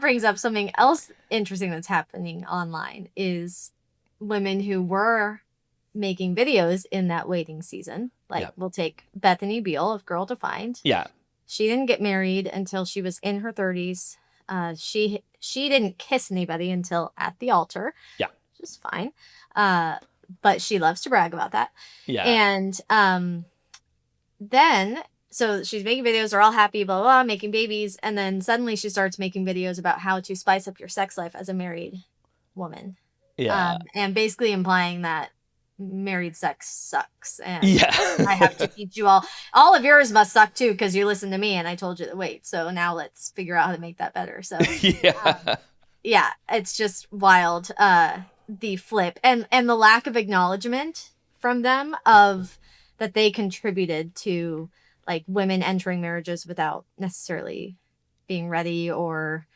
brings up something else interesting that's happening online is women who were making videos in that waiting season. Like, we'll take Bethany Beal of Girl Defined. Yeah. She didn't get married until she was in her 30s. She didn't kiss anybody until at the altar. Yeah. Which is fine. But she loves to brag about that. Yeah. And then, so she's making videos, they're all happy, blah, blah, blah, making babies. And then suddenly she starts making videos about how to spice up your sex life as a married woman. Yeah. And basically implying that married sex sucks. And Yeah. I have to teach you all of yours must suck too, because you listened to me and I told you to wait. So now let's figure out how to make that better. So yeah, it's just wild. The flip and the lack of acknowledgement from them of that they contributed to like women entering marriages without necessarily being ready or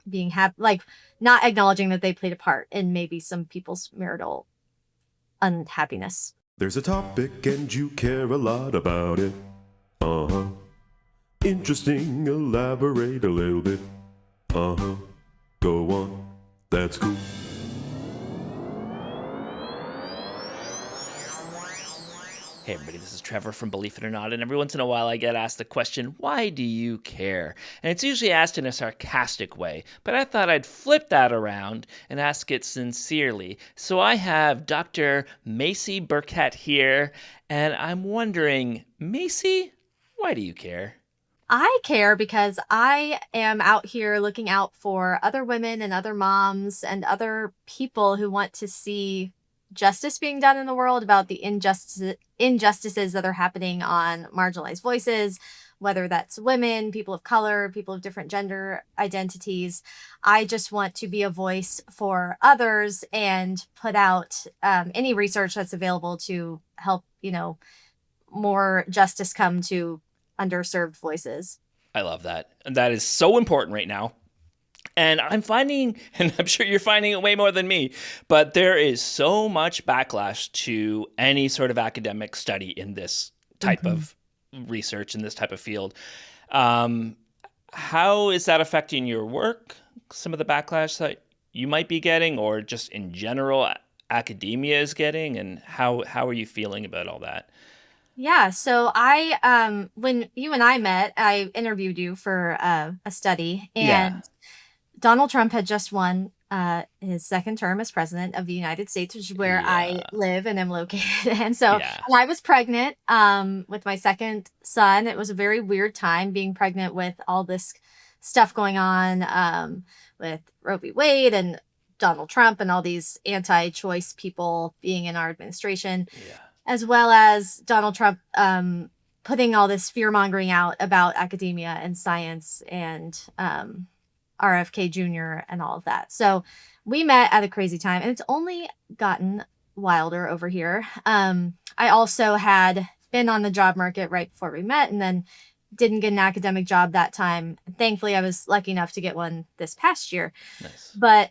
being happy, like not acknowledging that they played a part in maybe some people's marital unhappiness. There's a topic and you care a lot about it. Interesting, elaborate a little bit. Go on, that's cool. Hey everybody, this is Trevor from Believe It or Not, and every once in a while I get asked the question, why do you care? And it's usually asked in a sarcastic way, but I thought I'd flip that around and ask it sincerely. So I have Dr. Macy Burkett here, and I'm wondering, Macy, why do you care? I care because I am out here looking out for other women and other moms and other people who want to see justice being done in the world about the injustices that are happening on marginalized voices, whether that's women, people of color, people of different gender identities. I just want to be a voice for others and put out any research that's available to help, more justice come to underserved voices. I love that. And that is so important right now. And I'm finding, and I'm sure you're finding it way more than me, but there is so much backlash to any sort of academic study in this type of research, in this type of field. How is that affecting your work? Some of the backlash that you might be getting, or just in general academia is getting, and how are you feeling about all that? Yeah, so I, when you and I met, I interviewed you for a study, and Donald Trump had just won his second term as president of the United States, which is where I live and am located. And so and I was pregnant with my second son. It was a very weird time being pregnant with all this stuff going on with Roe v. Wade and Donald Trump and all these anti-choice people being in our administration, as well as Donald Trump putting all this fear-mongering out about academia and science and RFK Jr. and all of that. So we met at a crazy time, and it's only gotten wilder over here. I also had been on the job market right before we met and then didn't get an academic job that time. Thankfully, I was lucky enough to get one this past year. Nice. But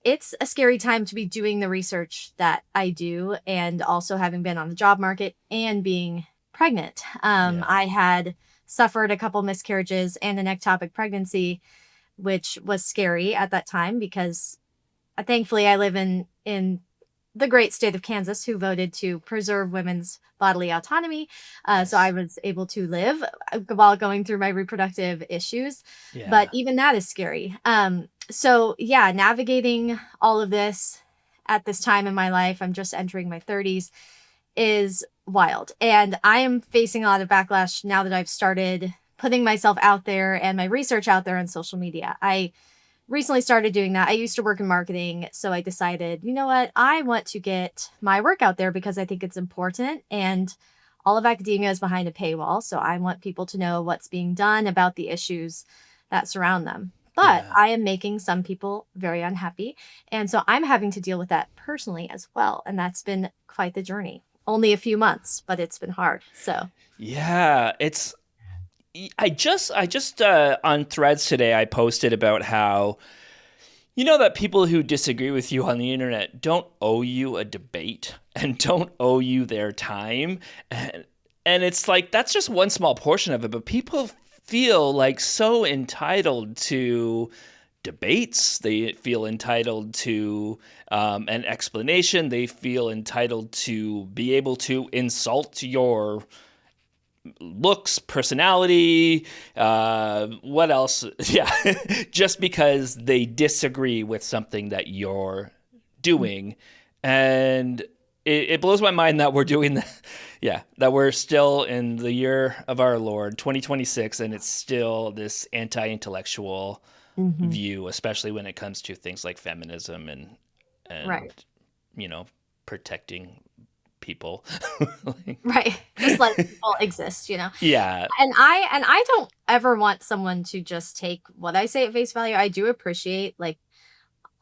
it's a scary time to be doing the research that I do, and also having been on the job market and being pregnant. I had suffered a couple miscarriages and an ectopic pregnancy, which was scary at that time because thankfully I live in the great state of Kansas, who voted to preserve women's bodily autonomy. So I was able to live while going through my reproductive issues. But even that is scary. So navigating all of this at this time in my life, I'm just entering my 30s, is wild. And I am facing a lot of backlash now that I've started putting myself out there and my research out there on social media. I recently started doing that. I used to work in marketing, so I decided, you know what, I want to get my work out there because I think it's important, and all of academia is behind a paywall, so I want people to know what's being done about the issues that surround them. But I am making some people very unhappy, and so I'm having to deal with that personally as well, and that's been quite the journey. Only a few months, but it's been hard. So I just on Threads today, I posted about how, that people who disagree with you on the internet don't owe you a debate and don't owe you their time. And it's like, that's just one small portion of it. But people feel like so entitled to debates. They feel entitled to an explanation. They feel entitled to be able to insult your looks, personality, what else? Yeah, just because they disagree with something that you're doing. And it blows my mind that we're doing that. Yeah, that we're still in the year of our Lord, 2026, and it's still this anti-intellectual Mm-hmm. view, especially when it comes to things like feminism and Right. protecting people. Like, Right. Just like people exist, you know. yeah, And I don't ever want someone to just take what I say at face value. I do appreciate like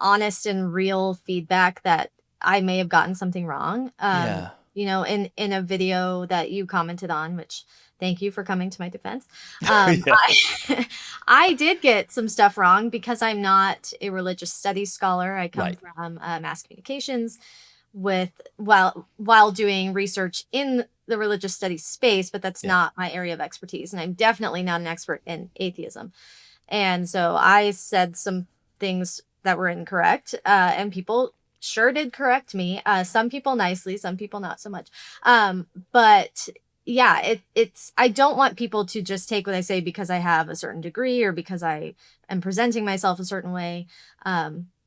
honest and real feedback that I may have gotten something wrong. yeah, In a video that you commented on, which thank you for coming to my defense. yeah, I did get some stuff wrong because I'm not a religious studies scholar. I come right, from mass communications while doing research in the religious studies space, but that's yeah, not my area of expertise. And I'm definitely not an expert in atheism. And so I said some things that were incorrect, and people sure did correct me. Some people nicely, some people not so much. But yeah, it's I don't want people to just take what I say because I have a certain degree or because I am presenting myself a certain way.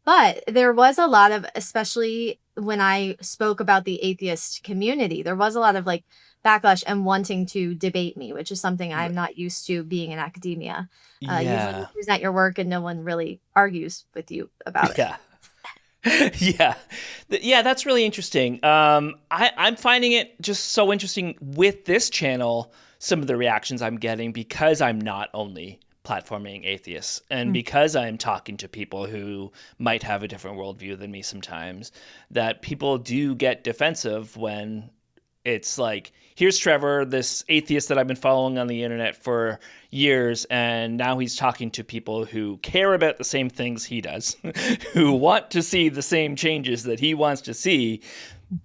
But there was a lot of, especially when I spoke about the atheist community, there was a lot of like backlash and wanting to debate me, which is something I'm not used to being in academia. Usually you yeah, present your work and no one really argues with you about it. yeah. Yeah. Yeah, that's really interesting. I'm finding it just so interesting with this channel, some of the reactions I'm getting because I'm not only platforming atheists and Mm. because I'm talking to people who might have a different worldview than me sometimes, that people do get defensive when it's like, here's Trevor, this atheist that I've been following on the internet for years, and now he's talking to people who care about the same things he does, who want to see the same changes that he wants to see,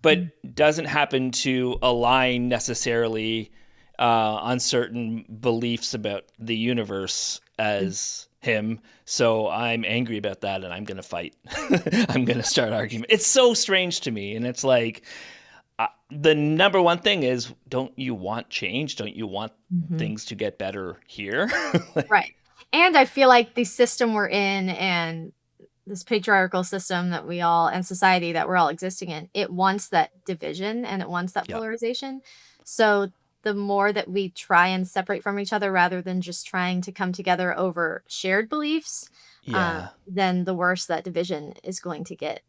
but Mm. doesn't happen to align necessarily on certain beliefs about the universe as him. So I'm angry about that, and I'm going to fight. I'm going to start arguing. It's so strange to me, and it's like, the number one thing is, don't you want change? Don't you want Mhm. things to get better here? Right. And I feel like the system we're in and this patriarchal system that we all and society that we're all existing in, it wants that division and it wants that Yeah. polarization. So the more that we try and separate from each other rather than just trying to come together over shared beliefs, Yeah. then the worse that division is going to get.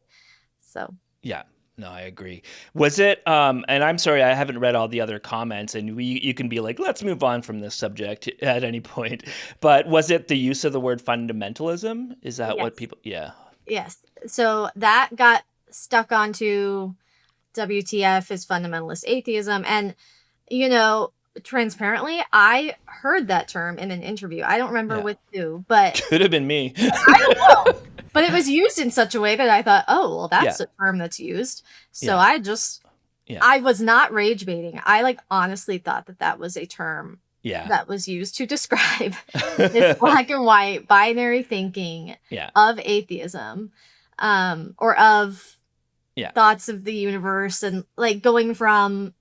So Yeah. No, I agree. Was it, and I'm sorry, I haven't read all the other comments, and you can be like, let's move on from this subject at any point. But was it the use of the word fundamentalism? Is that what yes, people, yeah. yes. So that got stuck onto WTF is fundamentalist atheism. And transparently, I heard that term in an interview. I don't remember Yeah. with who, but Could have been me. I don't know. But it was used in such a way that I thought, oh, well, Yeah. that's a term that's used. So Yeah. Yeah. I was not rage baiting. I like honestly thought that that was a term Yeah. that was used to describe this black and white binary thinking Yeah. of atheism, or of Yeah. thoughts of the universe, and like going from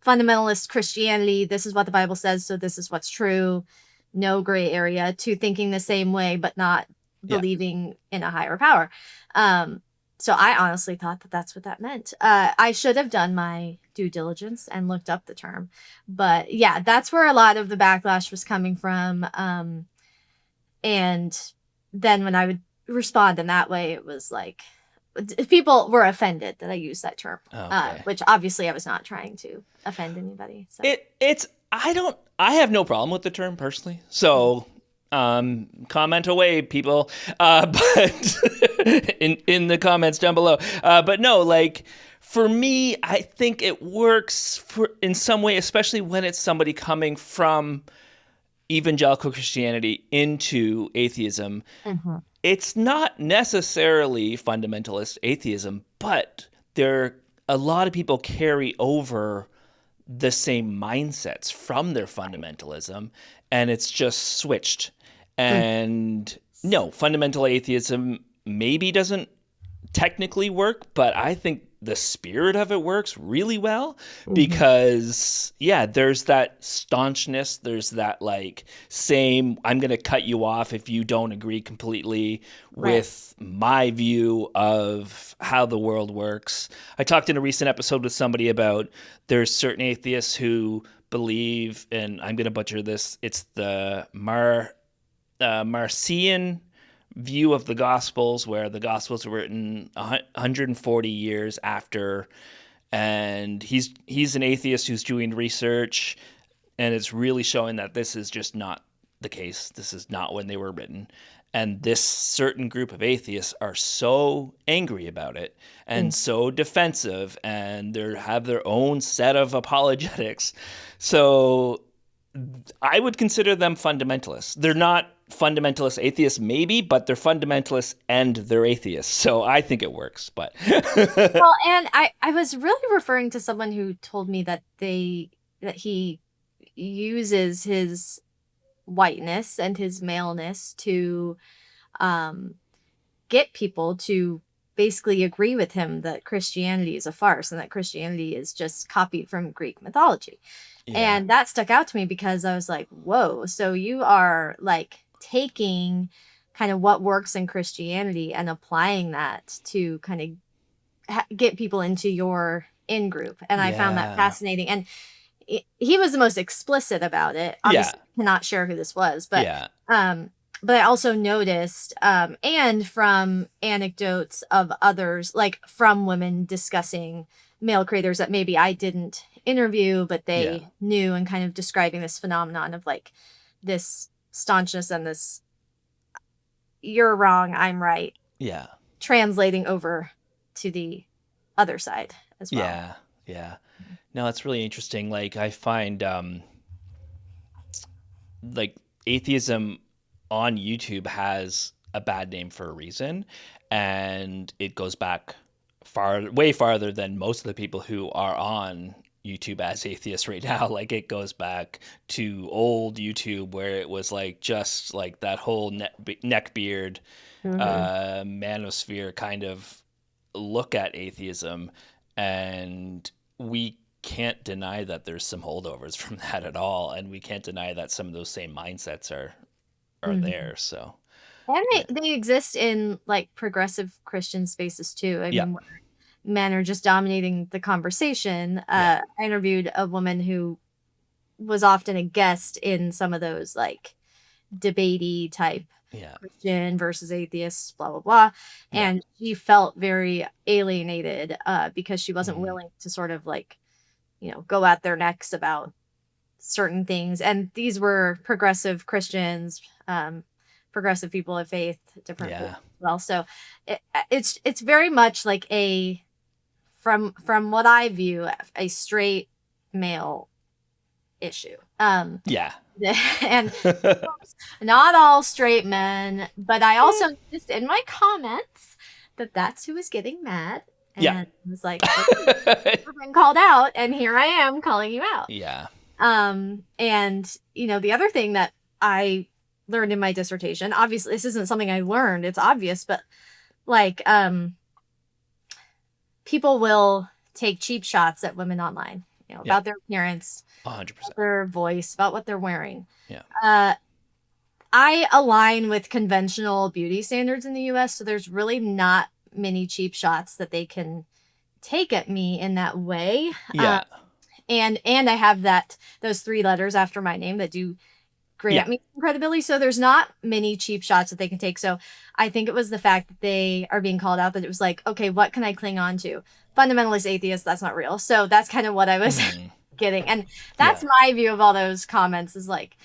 fundamentalist Christianity, this is what the Bible says, so this is what's true, no gray area, to thinking the same way but not Yeah. believing in a higher power. So I honestly thought that that's what that meant. I should have done my due diligence and looked up the term, but yeah, that's where a lot of the backlash was coming from. And then when I would respond in that way, it was like people were offended that I used that term, Okay. which obviously I was not trying to offend anybody. So I have no problem with the term personally. So comment away, people. But in the comments down below. But no, like for me, I think it works in some way, especially when it's somebody coming from evangelical Christianity into atheism. Mhm. It's not necessarily fundamentalist atheism, but a lot of people carry over the same mindsets from their fundamentalism. and it's just switched. Mm. And no, fundamental atheism maybe doesn't technically work, but I think the spirit of it works really well Mhm. because, yeah, there's that staunchness. There's that like same, I'm going to cut you off if you don't agree completely Right. with my view of how the world works. I talked in a recent episode with somebody about there's certain atheists who believe, and I'm going to butcher this, it's the Marcion view of the Gospels, where the Gospels were written 140 years after, and he's an atheist who's doing research, and it's really showing that this is just not the case. This is not when they were written. And this certain group of atheists are so angry about it Mm. and so defensive, and they have their own set of apologetics. So I would consider them fundamentalists. They're not fundamentalist atheists, maybe, but they're fundamentalists and they're atheists. So I think it works. But Well, and I was really referring to someone who told me that he uses his whiteness and his maleness to um get people to basically agree with him that Christianity is a farce and that Christianity is just copied from Greek mythology. yeah, And that stuck out to me because I was like, whoa, so you are like taking kind of what works in Christianity and applying that to kind of get people into your in group. And I found that yeah, fascinating. And he was the most explicit about it. yeah, Obviously, cannot share who this was, yeah, um, but I also noticed, and from anecdotes of others, like from women discussing male creators that maybe I didn't interview, but yeah, they knew, and kind of describing this phenomenon of like this staunchness and this "you're wrong, I'm right" yeah, translating over to the other side as well. yeah, yeah. No, it's really interesting. Like I find like atheism on YouTube has a bad name for a reason, and it goes back way farther than most of the people who are on YouTube as atheists right now. Like it goes back to old YouTube where it was like just like that whole neckbeard Hmm. manosphere kind of look at atheism, and we can't deny that there's some holdovers from that at all, and we can't deny that some of those same mindsets are Hmm. there. So And yeah, they exist in like progressive Christian spaces too. I yeah, mean, men are just dominating the conversation. yeah, I interviewed a woman who was often a guest in some of those like debatey type yeah, Christian versus atheists, blah blah blah, yeah, and she felt very alienated because she wasn't mm, willing to sort of like go at their necks about certain things. And these were progressive Christians, progressive people of faith, different faiths yeah, as well. So it's very much like a from what I view a straight male issue. yeah. And not all straight men, but I also noticed in my comments that that's who was getting mad. Yeah. And I was like, okay, I've been called out, and here I am calling you out. Yeah. And the other thing that I learned in my dissertation, obviously this isn't something I learned, it's obvious, but like people will take cheap shots at women online, Yeah. about their appearance, about 100%. their voice, about what they're wearing. Yeah. Uh, I align with conventional beauty standards in the US, so there's really not many cheap shots that they can take at me in that way. Yeah. And I have those three letters after my name that do Yeah. grant me some credibility. So there's not many cheap shots that they can take. So I think it was the fact that they are being called out that it was like, okay, what can I cling on to? Fundamentalist atheist, that's not real. So that's kind of what I was Mhm. getting. And Yeah. that's my view of all those comments is like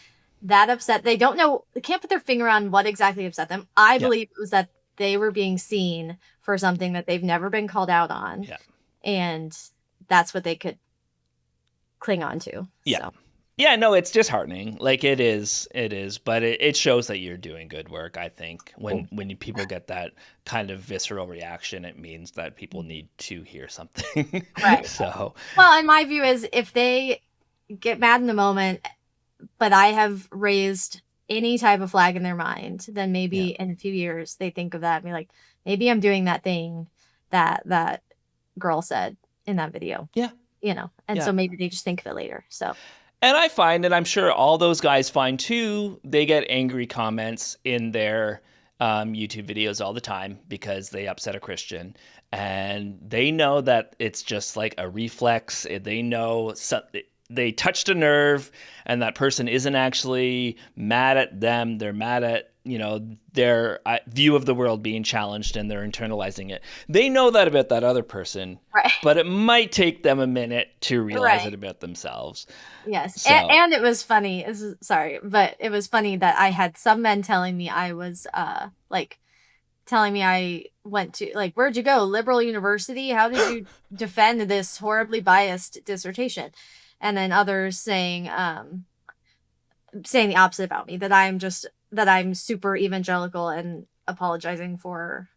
that upset. They don't know, they can't put their finger on what exactly upset them. I Yeah. believe it was that they were being seen for something that they've never been called out on. Yeah. And that's what they could cling on to. Yeah. So Yeah, no, it's disheartening. Like it is, but it shows that you're doing good work. I think when people get that kind of visceral reaction, it means that people need to hear something. right. So Well, and my view is if they get mad in the moment, but I have raised any type of flag in their mind, then maybe Yeah. in a few years they think of that and be like, maybe I'm doing that thing that girl said in that video, Yeah. and Yeah. so maybe they just think of it later. So And I find, and I'm sure all those guys find too, they get angry comments in their YouTube videos all the time because they upset a Christian. And they know that it's just like a reflex. They know they touched a nerve, and that person isn't actually mad at them. They're mad at, their view of the world being challenged, and they're internalizing it. They know that about that other person, right. but it might take them a minute to realize Right. it about themselves. Yes. So, And it was funny. Sorry, but it was funny that I had some men telling me I was telling me I went to, like, where'd you go? Liberal University? How did you defend this horribly biased dissertation? And then others saying the opposite about me, that I'm super evangelical and apologizing for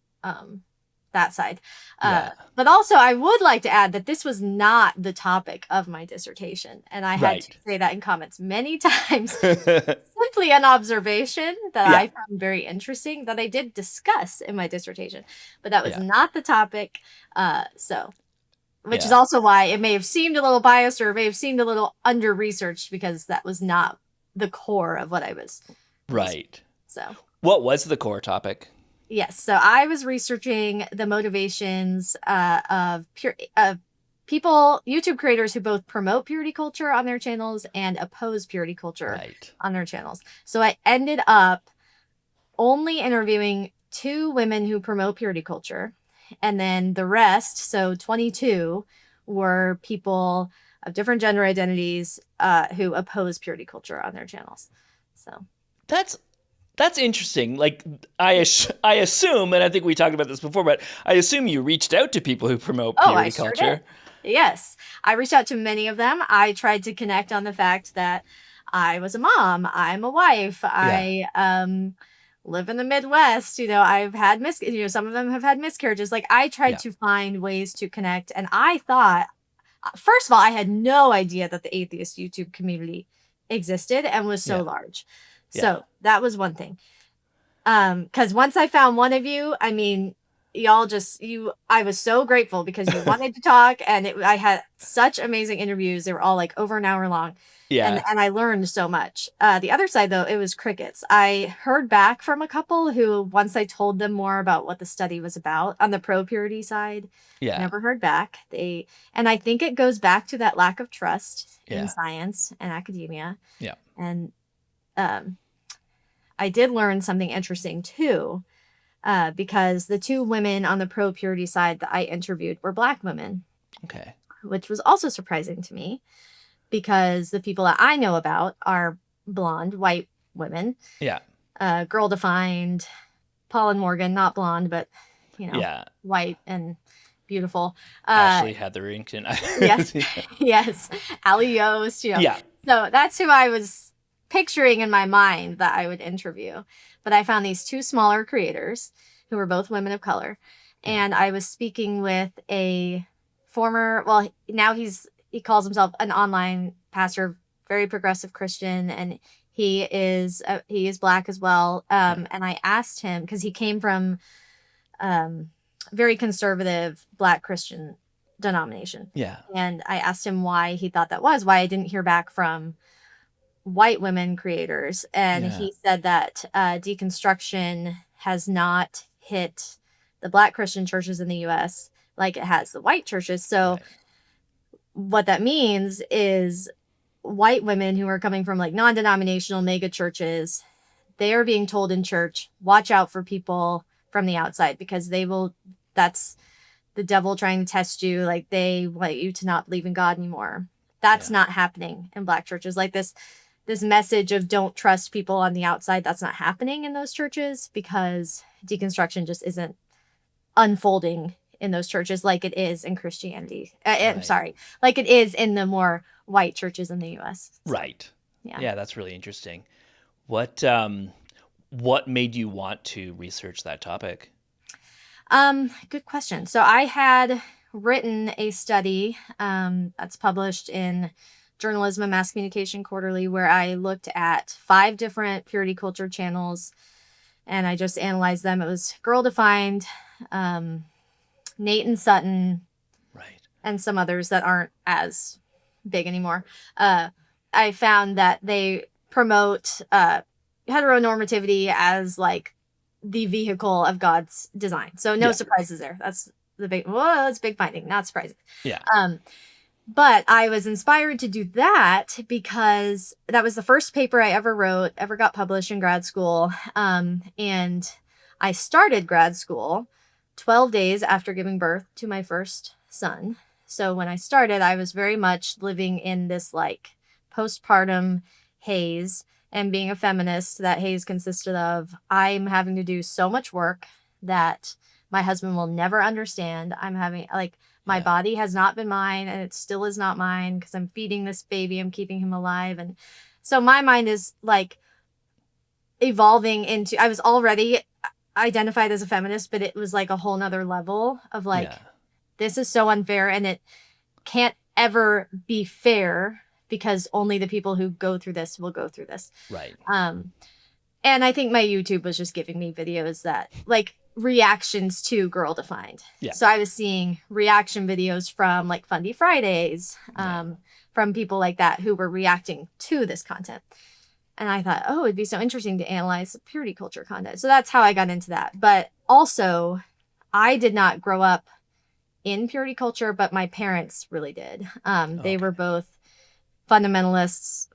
that side. yeah. But also, I would like to add that this was not the topic of my dissertation. And I had to Right. say that in comments many times. Simply an observation that Yeah. I found very interesting that I did discuss in my dissertation. But that was Yeah. not the topic. Which is Yeah. also why it may have seemed a little biased, or it may have seemed a little under-researched, because that was not the core of what I was Right. so. What was the core topic? Yes, so I was researching the motivations of people, YouTube creators who both promote purity culture on their channels and oppose purity culture Right. on their channels. So I ended up only interviewing 2 women who promote purity culture, and then the rest, so 22, were people of different gender identities who oppose purity culture on their channels. So That's interesting. Like, I assume, and I think we talked about this before, but I assume you reached out to people who promote I purity sure culture. did. Yes, I reached out to many of them. I tried to connect on the fact that I was a mom, I'm a wife, Yeah. I live in the Midwest. I've had some of them have had miscarriages. Like, I tried Yeah. to find ways to connect, and I thought, first of all, I had no idea that the atheist YouTube community existed and was so Yeah. large. Yeah. So that was one thing. Because once I found one of you, I mean, I was so grateful because you wanted to talk, and I had such amazing interviews. They were all like over an hour long. Yeah. And I learned so much. The other side, though, it was crickets. I heard back from a couple who, once I told them more about what the study was about on the pro purity side, Yeah. never heard back. And I think it goes back to that lack of trust in Yeah. science and academia. Yeah. And I did learn something interesting too, because the 2 women on the pro purity side that I interviewed were Black women, Okay. which was also surprising to me, because the people that I know about are blonde, white women. Yeah. Girl defined, Paul and Morgan, not blonde, but, Yeah. white and beautiful. Ashley Hetherington. Yes. Yes. Ali Yost, Yeah. So that's who I was picturing in my mind that I would interview. But I found these 2 smaller creators who were both women of color. And I was speaking with a former, well, now he calls himself an online pastor, very progressive Christian, and he is Black as well. And I asked him, because he came from very conservative Black Christian denomination. Yeah. And I asked him why he thought that was, why I didn't hear back from white women creators. And he said that deconstruction has not hit the Black Christian churches in the US like it has the white churches. So what that means is white women who are coming from like non-denominational mega churches, they are being told in church, watch out for people from the outside, because that's the devil trying to test you. Like, they want you to not believe in God anymore. That's not happening in Black churches. Like, this message of don't trust people on the outside, that's not happening in those churches, because deconstruction just isn't unfolding in those churches like it is in Christianity. I'm sorry, like it is in the more white churches in the US. Right. Yeah. Yeah, that's really interesting. What made you want to research that topic? Good question. So I had written a study that's published in Journalism and Mass Communication Quarterly, where I looked at 5 different purity culture channels and I just analyzed them. It was Girl Defined, Nate and Sutton, Right. and some others that aren't as big anymore. I found that they promote heteronormativity as like the vehicle of God's design. So no surprises there. That's the big, it's big finding, not surprising. Yeah. But I was inspired to do that because that was the first paper I ever wrote, ever got published in grad school. And I started grad school 12 days after giving birth to my first son. So when I started, I was very much living in this like postpartum haze, and being a feminist, that haze consisted of I'm having to do so much work that my husband will never understand. I'm having like my body has not been mine, and it still is not mine because I'm feeding this baby. I'm keeping him alive. And so my mind is like evolving into, I was already identified as a feminist, but it was like a whole nother level of like, this is so unfair, and it can't ever be fair because only the people who go through this will go through this. Right. And I think my YouTube was just giving me videos that like reactions to Girl Defined. Yeah. So I was seeing reaction videos from like Fundy Fridays, from people like that who were reacting to this content. And I thought, oh, it'd be so interesting to analyze purity culture content. So that's how I got into that. But also, I did not grow up in purity culture, but my parents really did. They were both fundamentalists.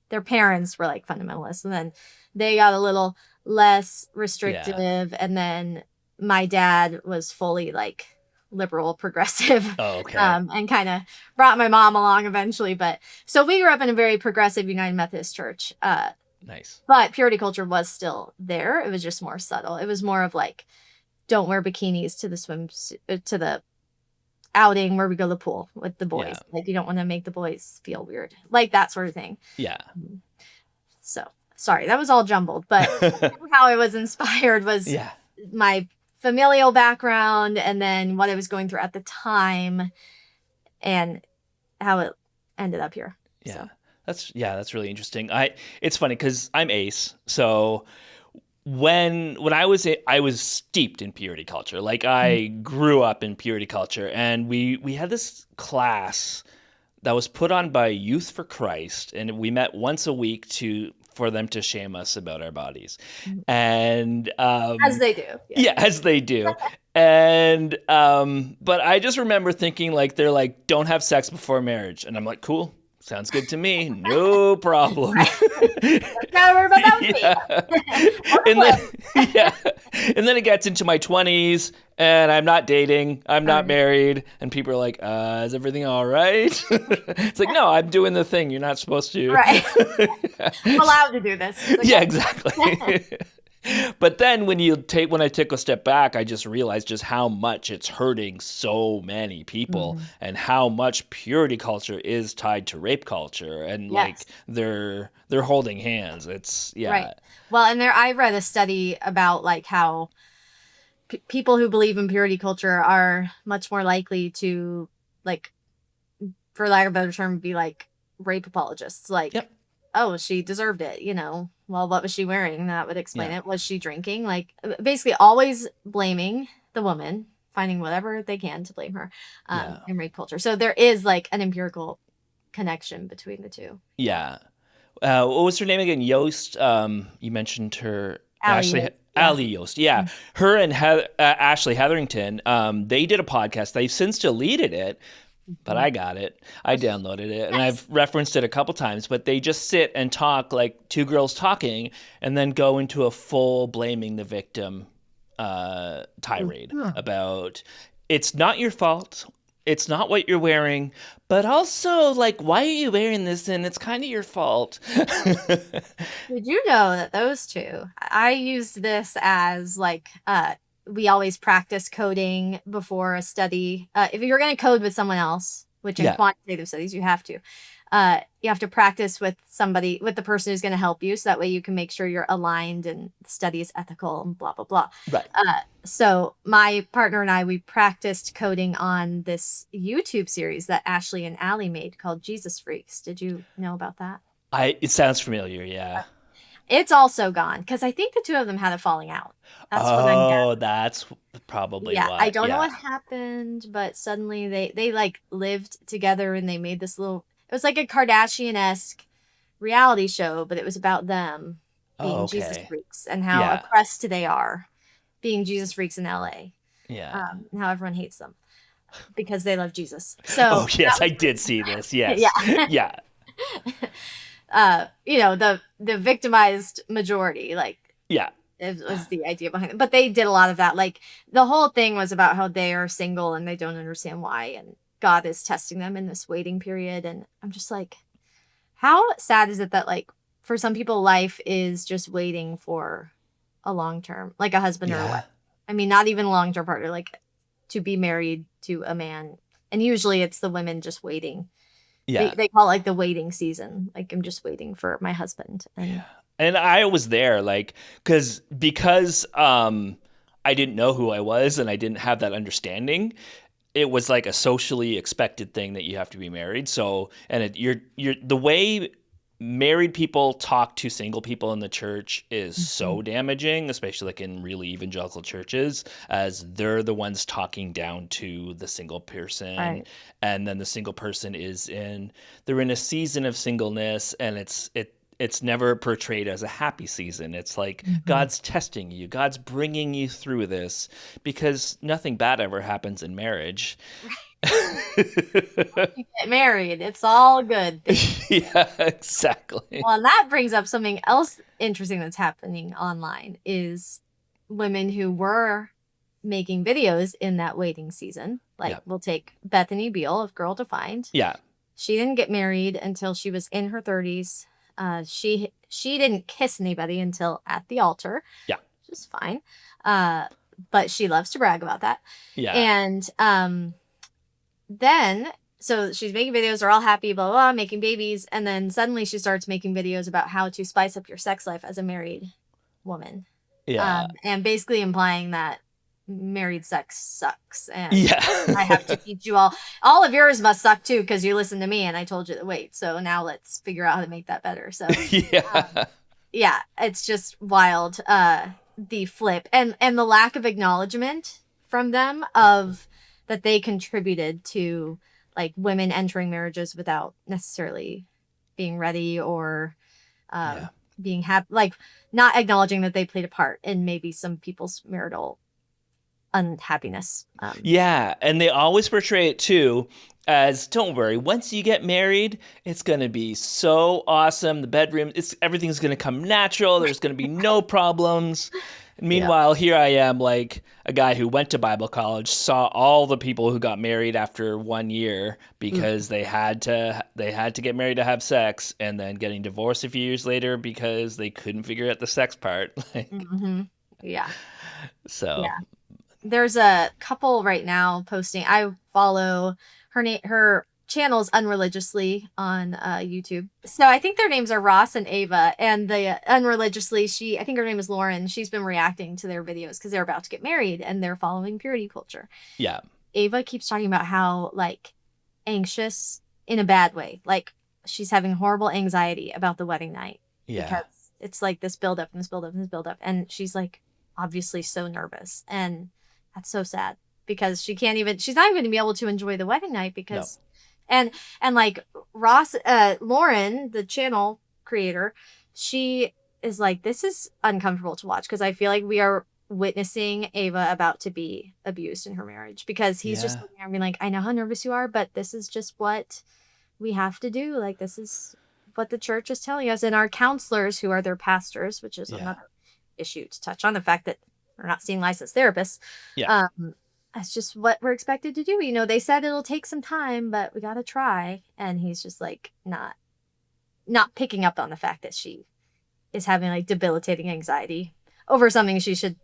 Their parents were like fundamentalists, and then they got a little less restrictive. And then my dad was fully like liberal progressive. And kind of brought my mom along eventually. But so we grew up in a very progressive United Methodist church. Nice. But purity culture was still there. It was just more subtle. It was more of like, don't wear bikinis to the outing where we go to the pool with the boys. Like, you don't want to make the boys feel weird, like that sort of thing. So sorry, that was all jumbled, but how I was inspired was my familial background, and then what I was going through at the time, and how it ended up here. That's really interesting. It's funny because I'm ace, so when I was steeped in purity culture. Like, I grew up in purity culture, and we had this class that was put on by Youth for Christ, and we met once a week for them to shame us about our bodies. And as they do. As they do. And but I just remember thinking, like, they're like, don't have sex before marriage, and I'm like, cool. Sounds good to me. No problem. Gotta worry about that with me. And then it gets into my 20s, and I'm not dating. I'm not married. And people are like, is everything all right? It's like, no, I'm doing the thing you're not supposed to. Right. I'm allowed to do this. Yeah, exactly. But then when I take a step back, I just realized just how much it's hurting so many people, and how much purity culture is tied to rape culture, and like they're holding hands. It's right. Well, and I read a study about like how people who believe in purity culture are much more likely to, like, for lack of a better term, be like rape apologists. Like, oh, she deserved it, you know. Well, what was she wearing? That would explain it. Was she drinking? Like, basically always blaming the woman, finding whatever they can to blame her in rape culture. So there is like an empirical connection between the two. Yeah. What was her name again? Yost. You mentioned her. Allie Yost. Yeah. Her and Ashley Hetherington, they did a podcast. They've since deleted it. But I got it. I downloaded it, and I've referenced it a couple times. But they just sit and talk like two girls talking, and then go into a full blaming the victim tirade about, it's not your fault. It's not what you're wearing, but also, like, why are you wearing this? And it's kind of your fault. Did you know that those two, I used this as like, we always practice coding before a study. If you're going to code with someone else, which in quantitative studies you have to, you have to practice with the person who's going to help you. So that way you can make sure you're aligned and the study is ethical and blah, blah, blah. Right. So my partner and I, we practiced coding on this YouTube series that Ashley and Allie made called Jesus Freaks. Did you know about that? It sounds familiar, yeah. It's also gone because I think the two of them had a falling out. That's what I'm gathering. That's probably Yeah, what. I don't know Yeah. what happened, but suddenly they like lived together and they made this little. It was like a Kardashian-esque reality show, but it was about them being Jesus Okay. freaks and how Yeah. oppressed they are being Jesus freaks in LA, Yeah. and how everyone hates them because they love Jesus. So Oh, yes, I did see this. Yes. yeah, Yeah. the victimized majority, like Yeah. it was the idea behind it. But they did a lot of that. Like the whole thing was about how they are single and they don't understand why, and God is testing them in this waiting period. And I'm just like, how sad is it that like for some people life is just waiting for a long term, like a husband or a Yeah. wife. I mean, not even a long term partner, like to be married to a man. And usually it's the women just waiting. Yeah. They call it like the waiting season. Like I'm just waiting for my husband. And And I was there, like, because I didn't know who I was and I didn't have that understanding. It was like a socially expected thing that you have to be married. So, and you're the way married people talk to single people in the church is so damaging, especially like in really evangelical churches, as they're the ones talking down to the single person. Right. And then the single person they're in a season of singleness, and it's never portrayed as a happy season. It's like God's testing you. God's bringing you through this because nothing bad ever happens in marriage. you get married, it's all good. Yeah, exactly. Well, and that brings up something else interesting that's happening online is women who were making videos in that waiting season. Like we'll take Bethany Beal of Girl Defined. Yeah. She didn't get married until she was in her 30s. She didn't kiss anybody until at the altar. Yeah. Which is fine. But she loves to brag about that. Yeah. And then so she's making videos, they're all happy, blah, blah, blah, making babies. And then suddenly she starts making videos about how to spice up your sex life as a married woman. Yeah. And basically implying that married sex sucks. And Yeah. I have to teach you all of yours must suck too, because you listened to me and I told you to wait. So now let's figure out how to make that better. So Yeah. It's just wild. The flip and the lack of acknowledgement from them of that they contributed to like women entering marriages without necessarily being ready or being happy, like not acknowledging that they played a part in maybe some people's marital unhappiness. Yeah, and they always portray it too as, don't worry, once you get married, it's going to be so awesome. The bedroom, everything's going to come natural. There's going to be no problems. And meanwhile, here I am, like a guy who went to Bible college, saw all the people who got married after 1 year because they had to get married to have sex, and then getting divorced a few years later because they couldn't figure out the sex part. Yeah. So. Yeah. There's a couple right now posting. I follow her channel's Unreligiously on YouTube. So I think their names are Ross and Ava, and the Unreligiously, I think her name is Lauren. She's been reacting to their videos because they're about to get married and they're following purity culture. Yeah. Ava keeps talking about how like anxious in a bad way. Like she's having horrible anxiety about the wedding night. Yeah. Because it's like this buildup and this buildup and this buildup. And she's like obviously so nervous. And that's so sad because she's not even going to be able to enjoy the wedding night because, and like Ross, Lauren, the channel creator, she is like, this is uncomfortable to watch because I feel like we are witnessing Ava about to be abused in her marriage because he's just looking at her being like, I know how nervous you are, but this is just what we have to do. Like, this is what the church is telling us. And our counselors who are their pastors, which is another issue to touch on, the fact that we're not seeing licensed therapists. Yeah. That's just what we're expected to do. You know, they said it'll take some time, but we got to try. And he's just like not picking up on the fact that she is having like debilitating anxiety over something she should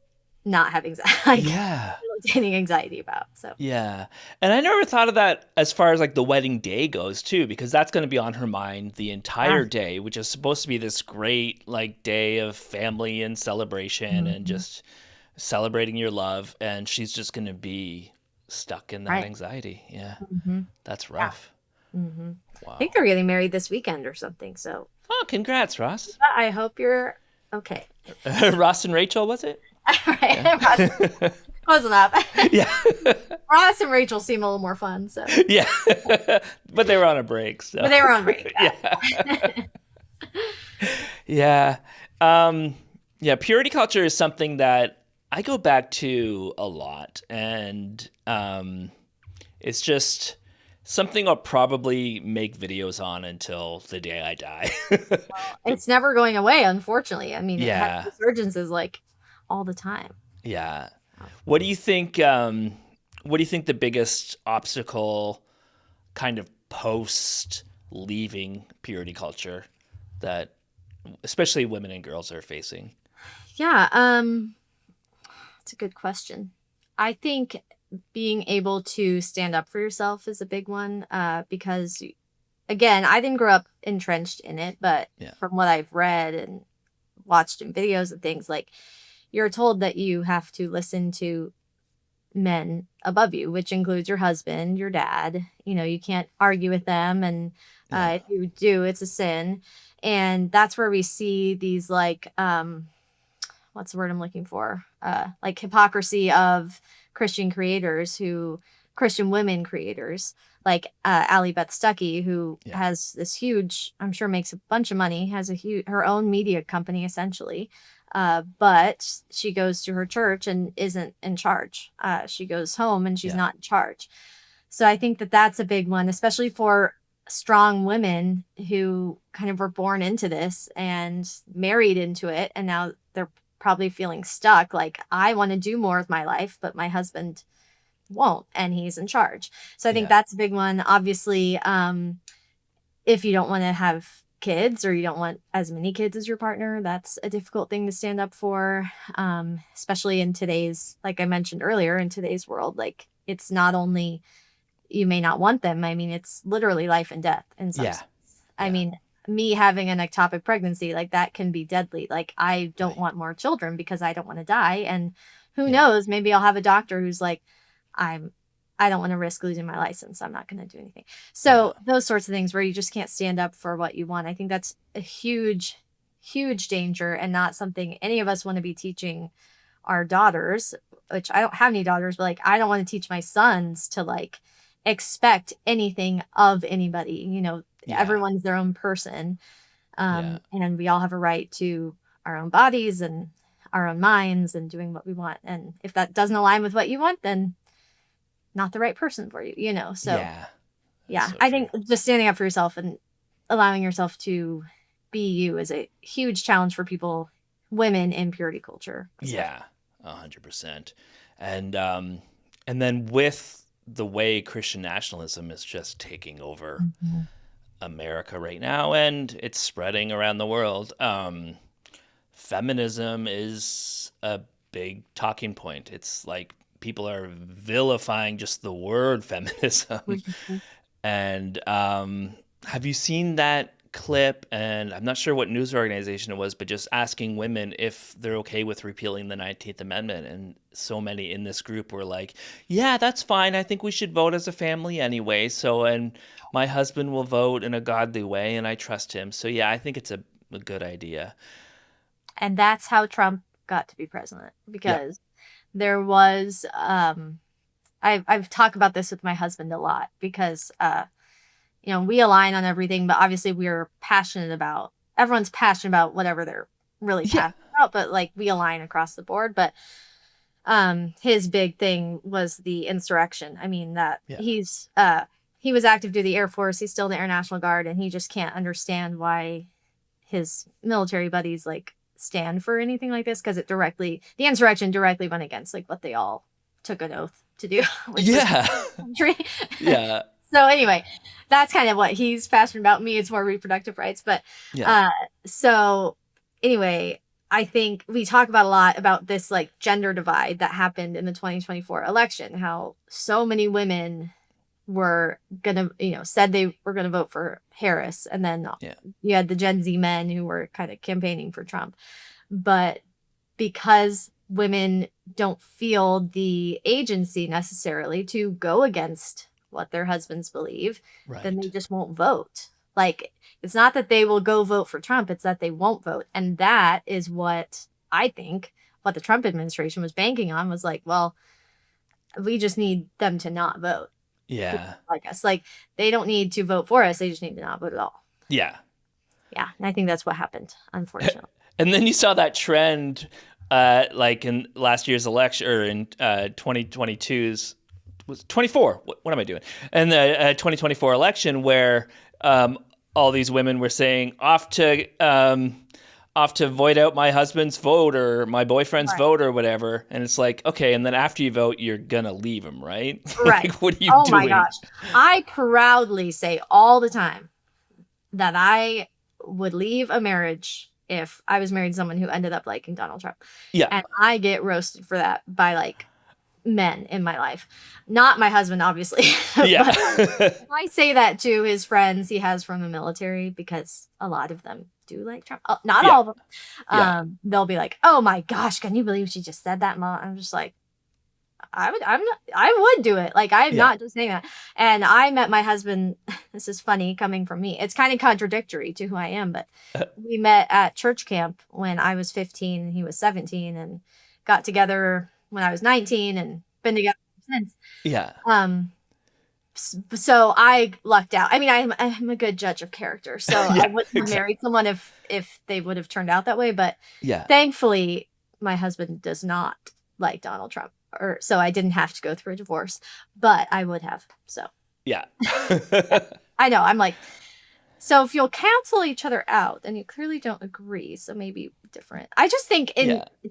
not have anxiety. Yeah. debilitating anxiety about. So Yeah. And I never thought of that as far as like the wedding day goes too, because that's going to be on her mind the yeah. entire day, which is supposed to be this great like day of family and celebration and Mhm. just celebrating your love. And she's just going to be stuck in that Right. anxiety. Yeah. Hmm. That's Yeah. rough. Hmm. I think Wow. they're getting married this weekend or something. So Oh, congrats, Ross. I hope you're okay. Ross and Rachel, was it? All Yeah. right. Ross, close enough. Yeah. Ross and Rachel seem a little more fun. So, Yeah. But they were on a break, but so they were on break. yeah. Yeah. Um, yeah, purity culture is something that I go back to a lot, and it's just something I'll probably make videos on until the day I die. It's never going away, unfortunately. I mean, it has Yeah, resurgences like all the time. yeah. What do you think? What do you think the biggest obstacle, kind of post leaving purity culture, that especially women and girls are facing? Yeah, it's a good question. I think being able to stand up for yourself is a big one, because again, I didn't grow up entrenched in it, but Yeah, from what I've read and watched in videos and things, like you're told that you have to listen to men above you, which includes your husband, your dad. You can't argue with them, and yeah, if you do, it's a sin. And that's where we see these like what's the word I'm looking for? Like hypocrisy of Christian creators Christian women creators, like Allie Beth Stuckey, who yeah, has this huge, I'm sure makes a bunch of money, has her own media company essentially. But she goes to her church and isn't in charge. She goes home and she's yeah, not in charge. So I think that that's a big one, especially for strong women who kind of were born into this and married into it. And now they're probably feeling stuck. Like, I want to do more with my life, but my husband won't, and he's in charge. So I think yeah, that's a big one. Obviously, if you don't want to have kids or you don't want as many kids as your partner, that's a difficult thing to stand up for, especially in today's, like I mentioned earlier, in today's world. Like, it's not only you may not want them. I mean, it's literally life and death in some yeah, sense. I yeah. mean, me having an ectopic pregnancy, like that can be deadly. Like, I don't Right. want more children because I don't want to die. And who Yeah, knows, maybe I'll have a doctor who's like, I'm I don't want to risk losing my license. I'm not going to do anything. yeah, So those sorts of things where you just can't stand up for what you want. I think that's a huge, huge danger, and not something any of us want to be teaching our daughters, which I don't have any daughters, but like I don't want to teach my sons to like expect anything of anybody. yeah, Everyone's their own person. yeah, And we all have a right to our own bodies and our own minds and doing what we want. And if that doesn't align with what you want, then not the right person for you. So yeah. That's yeah, so I true. think just standing up for yourself and allowing yourself to be you is a huge challenge for people, women in purity culture, especially. Yeah, 100%. And and then with the way Christian nationalism is just taking over Mhm. America right now, and it's spreading around the world, feminism is a big talking point. It's like people are vilifying just the word feminism. Mhm. And have you seen that clip? And I'm not sure what news organization it was, but just asking women if they're okay with repealing the 19th Amendment. And so many in this group were like, yeah, that's fine. I think we should vote as a family anyway. So, and my husband will vote in a godly way, and I trust him. So, yeah, I think it's a good idea. And that's how Trump got to be president, Yeah. because there was I've talked about this with my husband a lot, because we align on everything, but obviously we're passionate about everyone's passionate about whatever they're really Yeah. passionate about, but like we align across the board. But his big thing was the insurrection. I mean, that Yeah. he was active duty Air Force, he's still in the Air National Guard, and he just can't understand why his military buddies like stand for anything like this, because the insurrection directly went against like what they all took an oath to do, which was Yeah. country. Yeah. So anyway, that's kind of what he's passionate about. Me, it's more reproductive rights. But Yeah. uh so anyway, I think we talk about a lot about this like gender divide that happened in the 2024 election, how so many women were gonna, said they were gonna vote for Harris, and then Yeah. you had the Gen Z men who were kind of campaigning for Trump. But because women don't feel the agency necessarily to go against what their husbands believe, then they Right. just won't vote. Like, it's not that they will go vote for Trump, it's that they won't vote. And that is what I think what the Trump administration was banking on, was like, well, we just need them to not vote. Yeah. Like us. Like, they don't need to vote for us, they just need to not vote at all. Yeah. Yeah. And I think that's what happened, unfortunately. And then you saw that trend, like in last year's election, or in 2022's, was 24. What am I doing? And the 2024 election, where all these women were saying, off to void out my husband's vote or my boyfriend's Right. vote or whatever. And it's like, okay, and then after you vote, you're gonna leave him, right? Right. Like, what are you Oh doing? my gosh. I proudly say all the time that I would leave a marriage if I was married to someone who ended up liking Donald Trump. Yeah. And I get roasted for that by like men in my life. Not my husband, obviously. Yeah. But I say that to his friends he has from the military, because a lot of them do like Trump. Not Yeah. all of them. Yeah. They'll be like, "Oh my gosh, can you believe she just said that, Mom?" I'm just like, I would do it. Like, I'm Yeah. not just saying that. And I met my husband. This is funny coming from me. It's kind of contradictory to who I am, but we met at church camp when I was 15 and he was 17, and got together when I was 19 and been together since. Yeah. So I lucked out. I mean, I'm a good judge of character, so Yeah, I wouldn't have married someone if they would have turned out that way. But Yeah. thankfully, my husband does not like Donald Trump, so I didn't have to go through a divorce, but I would have. So Yeah. I know, I'm like, so if you'll cancel each other out, then you clearly don't agree. So maybe different. I just think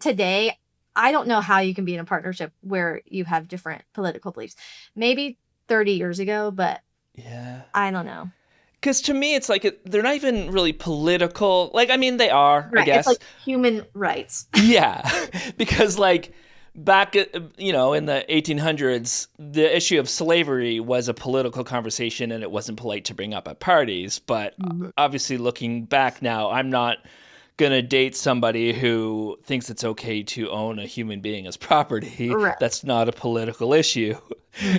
today, I don't know how you can be in a partnership where you have different political beliefs. Maybe 30 years ago, but Yeah. I don't know. Because to me, it's like they're not even really political. Like, I mean, they are, I Right. guess. It's like human rights. Yeah. Because, like, back, in the 1800s, the issue of slavery was a political conversation, and it wasn't polite to bring up at parties. But obviously, looking back now, I'm not going to date somebody who thinks it's okay to own a human being as property. Right. That's not a political issue.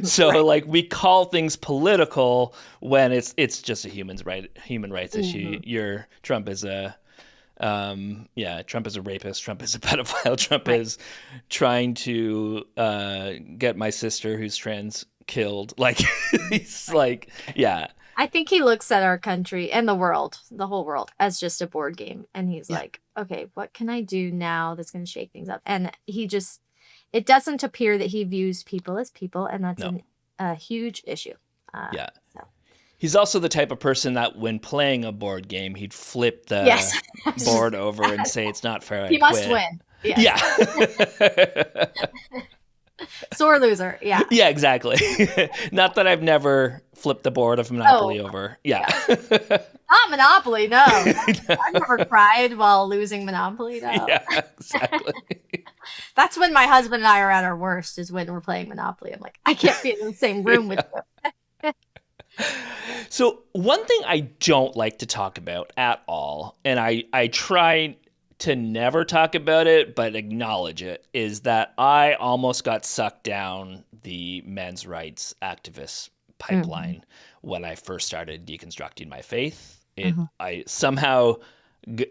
So like, we call things political when it's just a human rights issue. Trump is a Trump is a rapist, Trump is a pedophile, Trump is trying to get my sister who's trans killed. Like, he's like, yeah. I think he looks at our country and the world, the whole world, as just a board game. And he's like, okay, what can I do now that's going to shake things up? And it doesn't appear that he views people as people. And that's a huge issue. Yeah. So. He's also the type of person that when playing a board game, he'd flip the board over and say, it's not fair. He must win. Yes. Yeah. Sore loser. Yeah. Yeah, exactly. Not that I've never flipped the board of Monopoly over. Yeah. Not Monopoly, no. I've never cried while losing Monopoly, no. Yeah, exactly. That's when my husband and I are at our worst, is when we're playing Monopoly. I'm like, I can't be in the same room with you. So one thing I don't like to talk about at all, and I try to never talk about it, but acknowledge it, is that I almost got sucked down the men's rights activist pipeline when I first started deconstructing my faith. I somehow,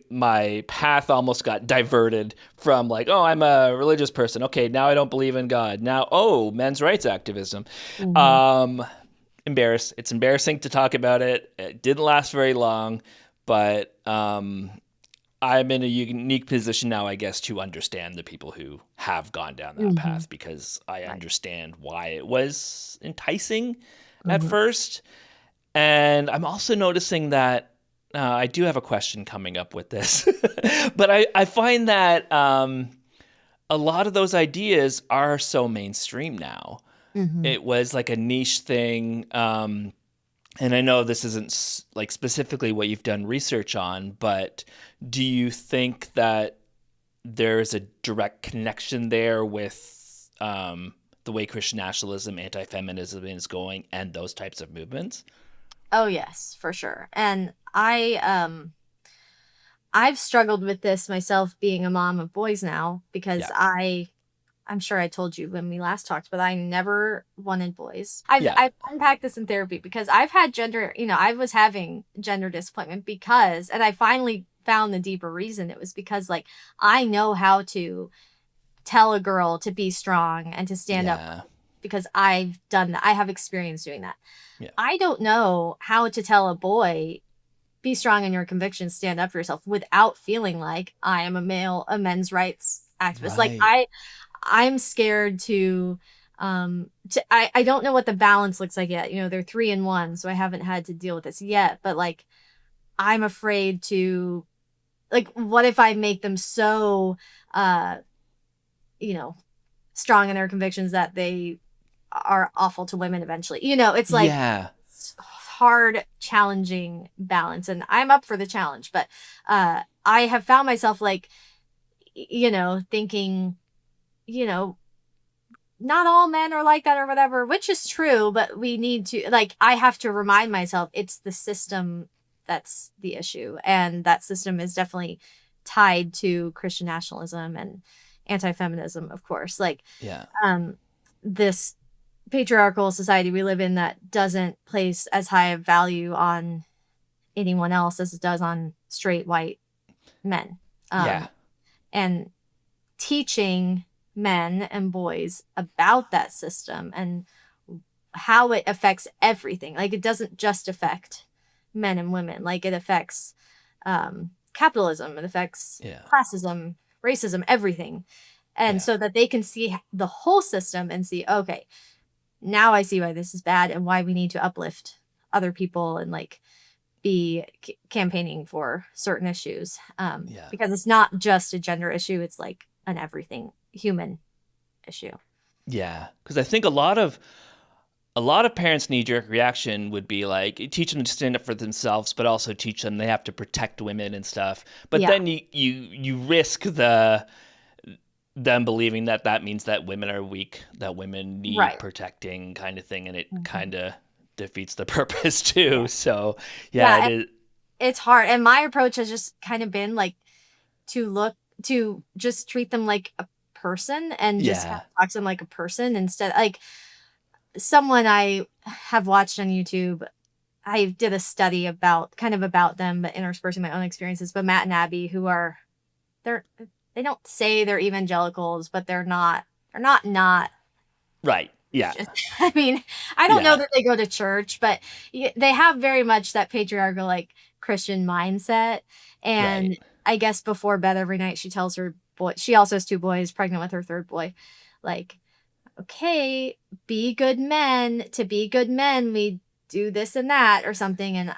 my path almost got diverted from like, oh, I'm a religious person. Okay, now I don't believe in God. Now, oh, men's rights activism. It's embarrassing to talk about it. It didn't last very long, but I'm in a unique position now, I guess, to understand the people who have gone down that path, because I understand why it was enticing at first. And I'm also noticing that I do have a question coming up with this, but I find that a lot of those ideas are so mainstream now. It was like a niche thing. And I know this isn't like specifically what you've done research on, but do you think that there's a direct connection there with the way Christian nationalism, anti-feminism is going, and those types of movements? Oh yes, for sure. And I've struggled with this myself, being a mom of boys now, because Yeah. I'm sure I told you when we last talked, but I never wanted boys. Yeah. I've unpacked this in therapy because I've had I was having gender disappointment because, and I finally found the deeper reason. It was because like I know how to tell a girl to be strong and to stand up Yeah. because I've done that. I have experience doing that. Yeah. I don't know how to tell a boy be strong in your convictions, stand up for yourself without feeling like I am a men's rights activist. Like Right. I'm scared I don't know what the balance looks like yet. They're 3 and 1, so I haven't had to deal with this yet. But like, I'm afraid to, like, what if I make them so, uh, you know, strong in their convictions that they are awful to women eventually? It's like Yeah. hard, challenging balance, and I'm up for the challenge. But I have found myself like, thinking, not all men are like that or whatever, which is true, but we need to, like, I have to remind myself it's the system that's the issue. And that system is definitely tied to Christian nationalism and anti-feminism, of course. Like, Yeah. this patriarchal society we live in that doesn't place as high a value on anyone else as it does on straight white men. Yeah. And teaching men and boys about that system and how it affects everything. Like, it doesn't just affect men and women. Like, it affects capitalism, it affects Yeah. classism, racism, everything. And Yeah. so that they can see the whole system and see, okay, now I see why this is bad and why we need to uplift other people and like be campaigning for certain issues. Yeah. Because it's not just a gender issue, it's like an everything human issue. Yeah. Because I think a lot of parents' knee-jerk reaction would be like, teach them to stand up for themselves, but also teach them they have to protect women and stuff. But Yeah. then you risk them believing that means that women are weak, that women need Right. protecting, kind of thing, and it Mhm. kind of defeats the purpose too. Yeah. So Yeah, it is. It's hard. And my approach has just kind of been like to just treat them like a person and just kind Yeah. of talk to them like a person instead. Like, someone I have watched on YouTube, I did a study about them, but interspersing my own experiences. But Matt and Abby, who are, they don't say they're evangelicals, but they're not Right. Yeah. I mean, I don't know Yeah. that they go to church, but they have very much that patriarchal, like, Christian mindset. And Right. I guess before bed every night, she tells her boy, she also has 2 boys, pregnant with her 3rd boy, like, okay, be good men. To be good men, we do this and that or something. And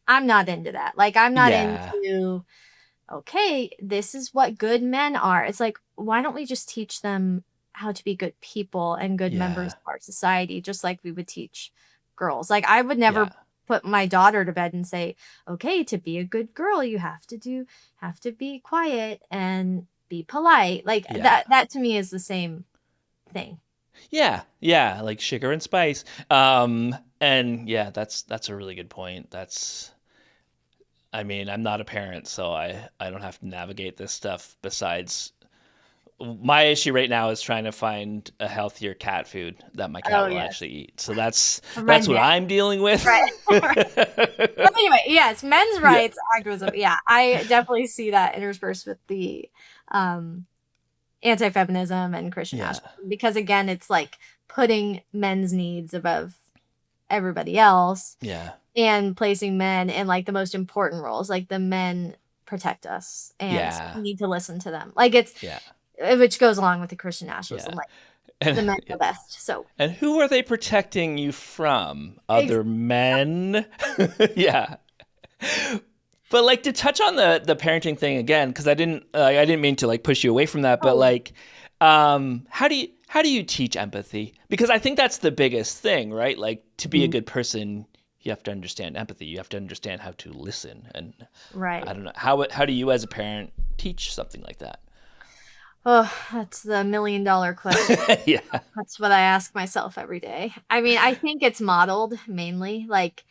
I'm not into that. Like, I'm not Yeah. into, okay, this is what good men are. It's like, why don't we just teach them how to be good people and good members Yeah. of our society, just like we would teach girls? Like, I would never Yeah. put my daughter to bed and say, okay, to be a good girl, you have to be quiet and be polite. Like, Yeah. that to me is the same thing. Yeah, like sugar and spice. And yeah, that's a really good point. I mean, I'm not a parent, so I don't have to navigate this stuff. Besides, my issue right now is trying to find a healthier cat food that my cat Oh, will yes. actually eat. So that's For my what neck. I'm dealing with. Right. But anyway, yes, men's rights activism. Yeah, I definitely see that interspersed with the anti-feminism and Christian Yeah. nationalism, because again, it's like putting men's needs above everybody else Yeah. and placing men in like the most important roles. Like, the men protect us and so Yeah. we need to listen to them. Like, it's Yeah. which goes along with the Christian nationalism. Yeah. Like, And the men yeah. know best. So And who are they protecting you from? Other men? Yeah. But like, to touch on the parenting thing again, because I didn't mean to like push you away from that, but like, how do you teach empathy? Because I think that's the biggest thing, right? Like, to be a good person, you have to understand empathy. You have to understand how to listen. And right. I don't know, how do you as a parent teach something like that? Oh, that's the $1 million question. Yeah. That's what I ask myself every day. I mean, I think it's modeled mainly. Like,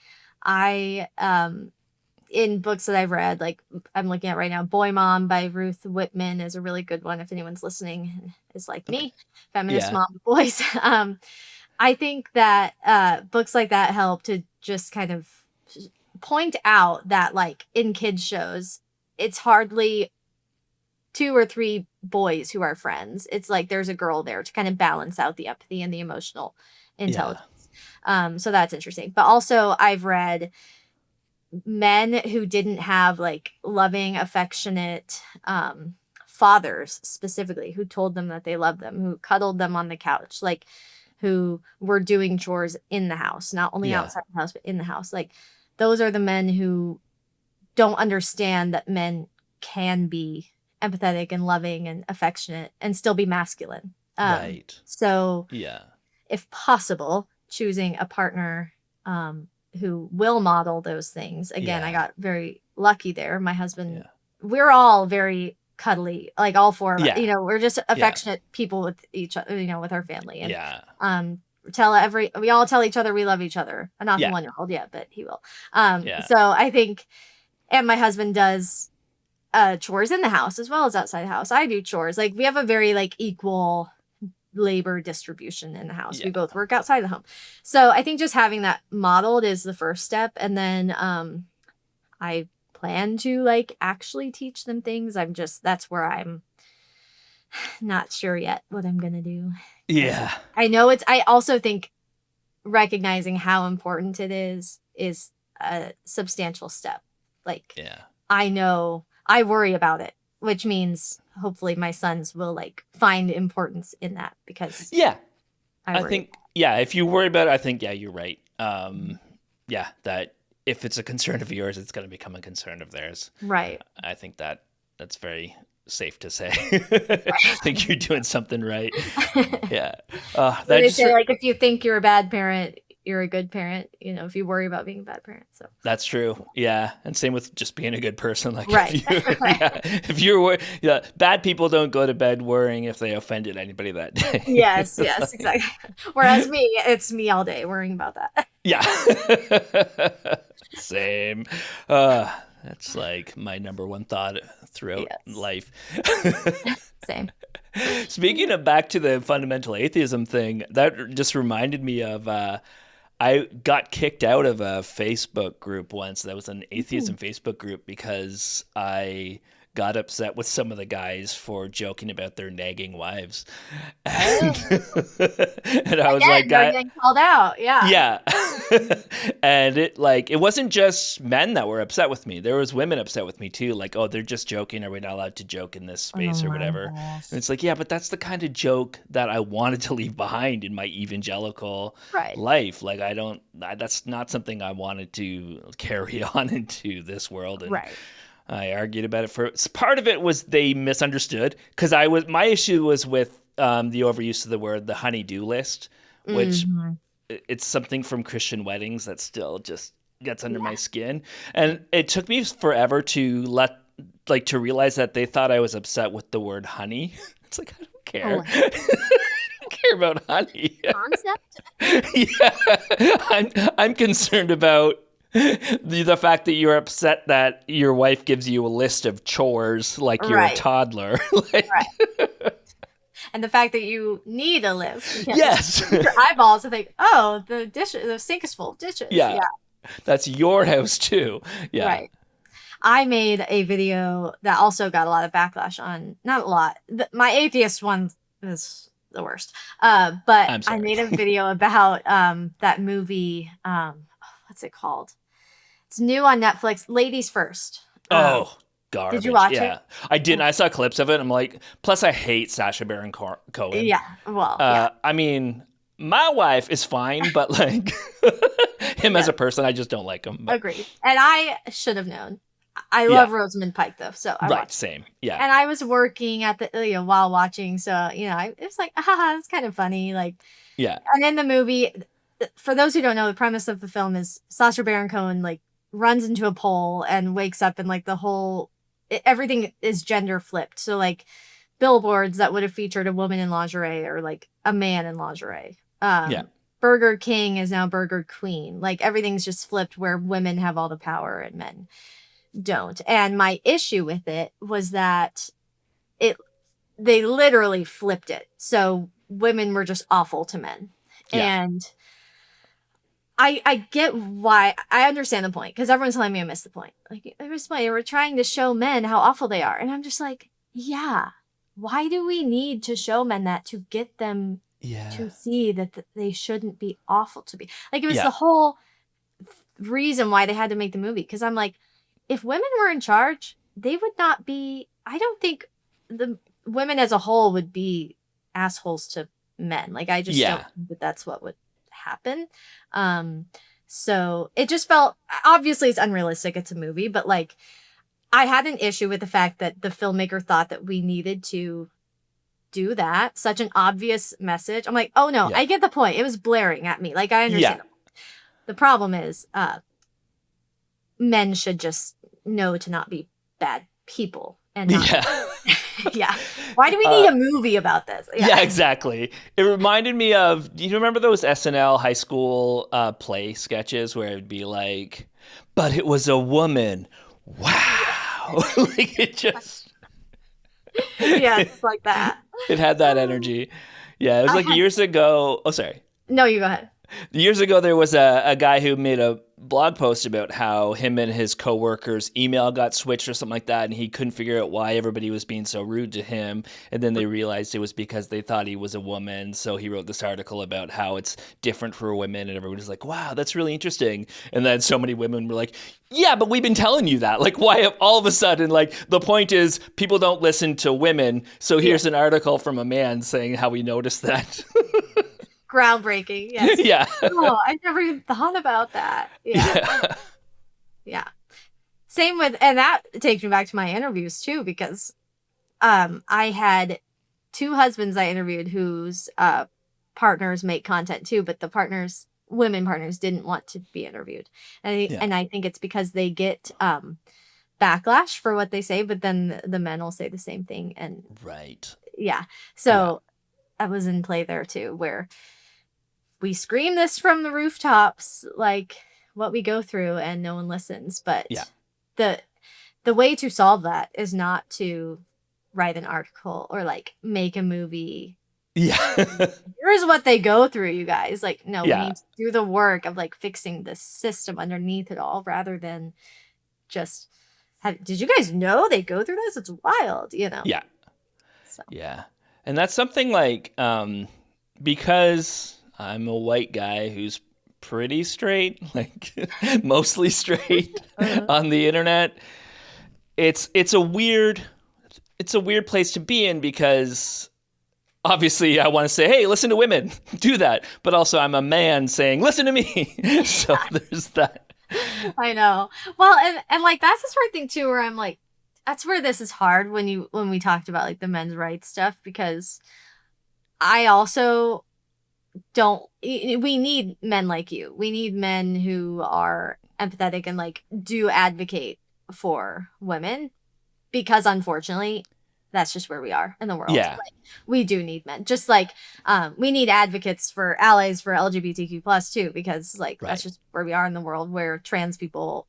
I, in books that I've read, like I'm looking at right now, Boy Mom by Ruth Whitman is a really good one if anyone's listening and is like Okay. me, feminist Yeah. mom of boys. I think that books like that help to just kind of point out that, like, in kids shows, it's hardly 2 or 3 boys who are friends. It's like there's a girl there to kind of balance out the empathy and the emotional Yeah. intelligence. So that's interesting. But also I've read men who didn't have like loving, affectionate fathers specifically who told them that they loved them, who cuddled them on the couch, like who were doing chores in the house, not only Yeah. outside the house, but in the house. Like those are the men who don't understand that men can be empathetic and loving and affectionate and still be masculine. Right. So Yeah. if possible, choosing a partner who will model those things. Again, I Yeah. got very lucky there. My husband, Yeah. we're all very cuddly, like all 4 of us. Yeah. You know, we're just Yeah. affectionate people with each other, you know, with our family. And Yeah. we all tell each other we love each other. Not the Yeah. 1-year-old yet, but he will. Yeah. So I think, and my husband does chores in the house as well as outside the house. I do chores. Like we have a very like equal labor distribution in the house. Yeah. We both work outside the home. So I think just having that modeled is the first step. And then I plan to like actually teach them things. That's where I'm not sure yet what I'm going to do. Yeah. I know I also think recognizing how important it is a substantial step. Like, Yeah. I know I worry about it, which means hopefully my sons will like find importance in that because Yeah. I I think, yeah, if you worry about it, I think, yeah, you're right. Yeah, that if it's a concern of yours, it's going to become a concern of theirs. right. I think that's very safe to say. I think you're doing something right. Yeah. So That they just say like if you think you're a bad parent, you're a good parent. You know, if you worry about being a bad parent. So That's true. Yeah. And same with just being a good person. Like right. if you're yeah, bad people don't go to bed worrying if they offended anybody that day. Yes, exactly. Whereas me, it's me all day worrying about that. Yeah. Same. That's like my number one thought throughout life. Same. Speaking of back to the fundamental atheism thing, that just reminded me of I got kicked out of a Facebook group once. That was an atheism Facebook group because I got upset with some of the guys for joking about their nagging wives. And, and I was like, you're getting called out. Yeah. yeah. And it wasn't just men that were upset with me. There was women upset with me too. Like, oh, they're just joking. Are we not allowed to joke in this space or whatever? Gosh. And it's like, yeah, but that's the kind of joke that I wanted to leave behind in my evangelical life. Like, that's not something I wanted to carry on into this world. And I argued about it part of it was they misunderstood because my issue was with the overuse of the word, the honey-do list, which it's something from Christian weddings that still just gets under my skin. And it took me forever to realize that they thought I was upset with the word honey. It's like, I don't care. Oh. I don't care about honey. Concept? Yeah. I'm concerned about the fact that you're upset that your wife gives you a list of chores like you're a toddler. And the fact that you need a list. Yes. Your eyeballs to think, oh, the sink is full of dishes. Yeah. That's your house too. Yeah. Right. I made a video that also got a lot of backlash on, not a lot. My atheist one is the worst. But I made a video about that movie. What's it called? It's new on Netflix. Ladies First. Oh, garbage. Did you watch it? I didn't. I saw clips of it. I'm like, plus I hate Sacha Baron Cohen. Yeah. Well, I mean, my wife is fine, but like him as a person, I just don't like him. But... Agreed. And I should have known. I love Rosamund Pike though, so I watched. Same. Yeah. And I was working at the while watching, so it was like, it's kind of funny, like. Yeah. And in the movie, for those who don't know, the premise of the film is Sacha Baron Cohen like runs into a pole and wakes up and like everything is gender flipped. So like billboards that would have featured a woman in lingerie or like a man in lingerie. Yeah. Burger King is now Burger Queen. Like everything's just flipped where women have all the power and men don't. And my issue with it was that they literally flipped it. So women were just awful to men. Yeah. And I get why. I understand the point, because everyone's telling me I missed the point. Like, I missed the point. We're trying to show men how awful they are. And I'm just like, yeah, why do we need to show men that to get them to see that they shouldn't be awful to be? Like, it was the whole reason why they had to make the movie. Because I'm like, if women were in charge, they would not be, I don't think the women as a whole would be assholes to men. Like, I just don't think that that's what would happen. So it just felt, obviously it's unrealistic, it's a movie, but like I had an issue with the fact that the filmmaker thought that we needed to do that, such an obvious message. I'm like, oh no, I get the point. It was blaring at me. Like, I understand. The problem is men should just know to not be bad people. And not why do we need a movie about this? Yeah, exactly. It reminded me of, do you remember those SNL high school play sketches where it'd be like, but it was a woman. Wow. Like, it just. Yeah, it's like that. It had that energy. Yeah, it was like years ago. Oh, sorry. No, you go ahead. Years ago, there was a guy who made a blog post about how him and his coworkers' email got switched or something like that, and he couldn't figure out why everybody was being so rude to him. And then they realized it was because they thought he was a woman. So he wrote this article about how it's different for women, and everyone was like, wow, that's really interesting. And then so many women were like, yeah, but we've been telling you that. Like, why all of a sudden, like, the point is people don't listen to women. So here's an article from a man saying how we noticed that. Groundbreaking. Yes. Yeah. Oh, I never even thought about that. Yeah. Same with, and that takes me back to my interviews too, because I had 2 husbands I interviewed whose partners make content too, but the women partners didn't want to be interviewed. And I think it's because they get backlash for what they say, but then the men will say the same thing. And so I was in play there too, where we scream this from the rooftops, like what we go through, and no one listens. But the way to solve that is not to write an article or like make a movie. Here's what they go through, you guys. Like, no, we need to do the work of like fixing the system underneath it all, rather than just did you guys know they go through this? It's wild, you know? Yeah. And that's something like, because I'm a white guy who's pretty straight, like mostly straight on the internet, it's a weird place to be in, because obviously I want to say, hey, listen to women, do that. But also I'm a man saying, listen to me. So there's that. I know. Well, and like, that's the sort of thing too, where I'm like, that's where this is hard when we talked about like the men's rights stuff, because I also we need men like you. We need men who are empathetic and like do advocate for women, because unfortunately that's just where we are in the world. Yeah. Like, we do need men. Just like we need advocates for allies for LGBTQ plus too, because like that's just where we are in the world, where trans people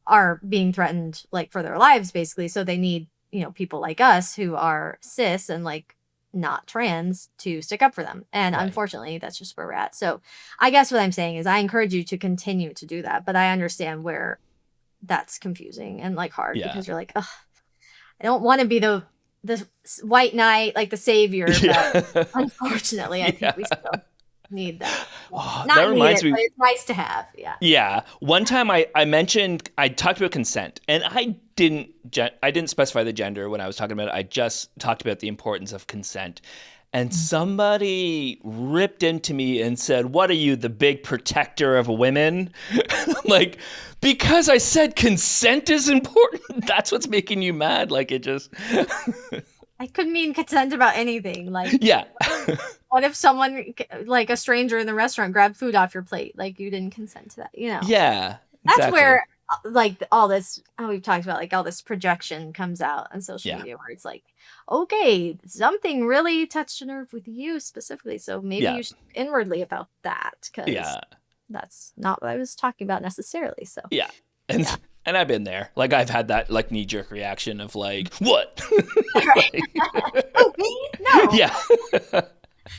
are being threatened like for their lives basically. So they need, people like us who are cis and like not trans to stick up for them. And unfortunately that's just where we're at. So I guess what I'm saying is I encourage you to continue to do that, but I understand where that's confusing and like hard, because you're like, ugh, I don't want to be the white knight, like the savior, but unfortunately I think we still need that. Oh, not that reminds need it, me. but it's nice to have. Yeah. One time I talked about consent, and I didn't specify the gender when I was talking about it. I just talked about the importance of consent. And somebody ripped into me and said, what are you, the big protector of women? I'm like, because I said consent is important. That's what's making you mad. Like, it just. I could mean consent about anything. Like, yeah. What if someone, like a stranger in the restaurant, grabbed food off your plate? Like, you didn't consent to that, Yeah. That's exactly. where like all this, we've talked about like all this projection comes out on social Yeah. media where it's like, okay, something really touched a nerve with you specifically. So maybe Yeah. you should think inwardly about that because Yeah. that's not what I was talking about necessarily. So Yeah. And yeah. and I've been there. Like I've had that like knee jerk reaction of like, what? Right. Like, Oh, me? No. yeah.